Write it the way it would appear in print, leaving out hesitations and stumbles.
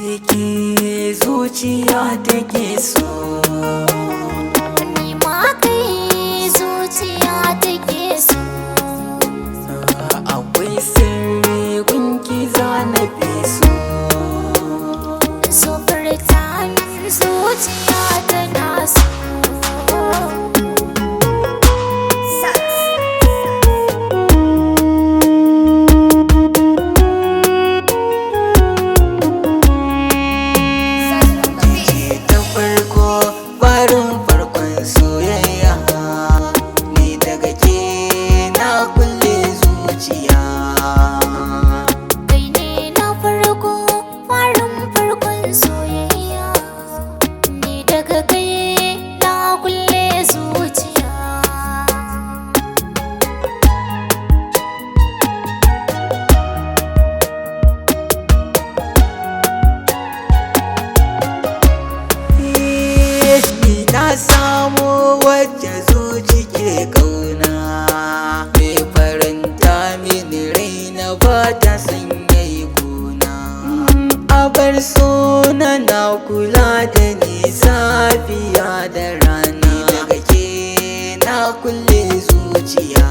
Ke zuciya take so, ni ma kai zuciya take so. akwai sirri gunki zana fi so. So furta min zuciya tana so. Farkon soyayya ni daga ke na kulle zuciya. Kai ne na farko farkon soyayya, ni daga kai na kulle zuciya. Na samu wacce zuci ke kauna, mai faranta mini raina ba ta sanya gona. A bar suna na kula da ni safiya da rana, daga ke na kulle zuciya.